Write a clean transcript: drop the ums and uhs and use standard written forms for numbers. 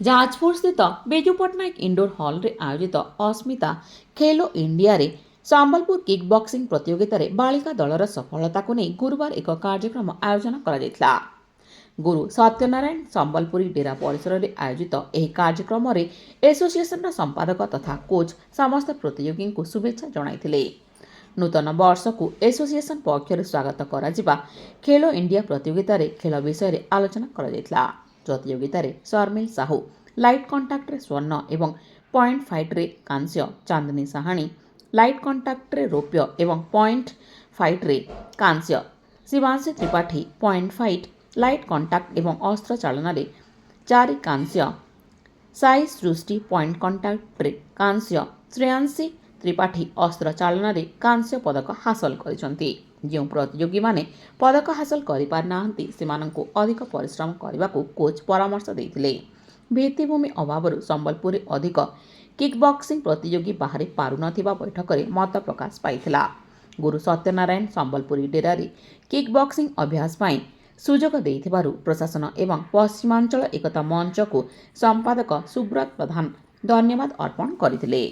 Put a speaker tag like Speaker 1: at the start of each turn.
Speaker 1: ଯାଜପୁର ସ୍ଥିତ ବିଜୁ ପଟ୍ଟନାୟକ ଇଣ୍ଡୋର ହଲ୍ରେ ଆୟୋଜିତ ଅସ୍ମିତା ଖେଲୋ ଇଣ୍ଡିଆରେ ସମ୍ବଲପୁର କିକ୍ ବକ୍ସିଂ ପ୍ରତିଯୋଗିତାରେ ବାଳିକା ଦଳର ସଫଳତାକୁ ନେଇ ଗୁରୁବାର ଏକ କାର୍ଯ୍ୟକ୍ରମ ଆୟୋଜନ କରାଯାଇଥିଲା। ଗୁରୁ ସତ୍ୟନାରାୟଣ ସମ୍ବଲପୁରୀ ଡେରା ପରିସରରେ ଆୟୋଜିତ ଏହି କାର୍ଯ୍ୟକ୍ରମରେ ଏସୋସିଏସନର ସମ୍ପାଦକ ତଥା କୋଚ୍ ସମସ୍ତ ପ୍ରତିଯୋଗୀଙ୍କୁ ଶୁଭେଚ୍ଛା ଜଣାଇଥିଲେ। ନୂତନ ବର୍ଷକୁ ଏସୋସିଏସନ ପକ୍ଷରୁ ସ୍ୱାଗତ କରାଯିବା ଖେଲୋ ଇଣ୍ଡିଆ ପ୍ରତିଯୋଗିତାରେ ଖେଳ ବିଷୟରେ ଆଲୋଚନା କରାଯାଇଥିଲା। ପ୍ରତିଯୋଗିତାରେ ଶର୍ମିଲ ସାହୁ ଲାଇଟ୍ କଣ୍ଟାକ୍ଟରେ ସ୍ୱର୍ଣ୍ଣ ଏବଂ ପଏଣ୍ଟ ଫାଇଟ୍ରେ କାଂସ୍ୟ, ଚାନ୍ଦନୀ ସାହାଣୀ ଲାଇଟ୍ କଣ୍ଟାକ୍ଟରେ ରୌପ୍ୟ ଏବଂ ପଏଣ୍ଟ ଫାଇଟ୍ରେ କାଂସ୍ୟ, Shivanshi Tripathi point fight light contact ଏବଂ ଅସ୍ତ୍ର ଚାଳନାରେ 4 କାଂସ୍ୟ, ସାଇ ସୃଷ୍ଟି ପଏଣ୍ଟ କଣ୍ଟାକ୍ଟରେ କାଂସ୍ୟ, ଶ୍ରେୟାଂଶୀ ତ୍ରିପାଠୀ ଅସ୍ତ୍ର ଚାଳନାରେ କାଂସ୍ୟ ପଦକ ହାସଲ କରିଛନ୍ତି। ଯେଉଁ ପ୍ରତିଯୋଗୀମାନେ ପଦକ ହାସଲ କରିପାରିନାହାନ୍ତି ସେମାନଙ୍କୁ ଅଧିକ ପରିଶ୍ରମ କରିବାକୁ କୋଚ୍ ପରାମର୍ଶ ଦେଇଥିଲେ। ଭିତ୍ତିଭୂମି ଅଭାବରୁ ସମ୍ବଲପୁରରେ ଅଧିକ କିକ୍ ବକ୍ସିଂ ପ୍ରତିଯୋଗୀ ବାହାରି ପାରୁନଥିବା ବୈଠକରେ ମତ ପ୍ରକାଶ ପାଇଥିଲା। ଗୁରୁ ସତ୍ୟନାରାୟଣ ସମ୍ବଲପୁରୀ ଡେରାରେ କିକ୍ ବକ୍ସିଂ ଅଭ୍ୟାସ ପାଇଁ ସୁଯୋଗ ଦେଇଥିବାରୁ ପ୍ରଶାସନ ଏବଂ ପଶ୍ଚିମାଞ୍ଚଳ ଏକତା ମଞ୍ଚକୁ ସମ୍ପାଦକ ସୁବ୍ରତ ପ୍ରଧାନ ଧନ୍ୟବାଦ ଅର୍ପଣ କରିଥିଲେ।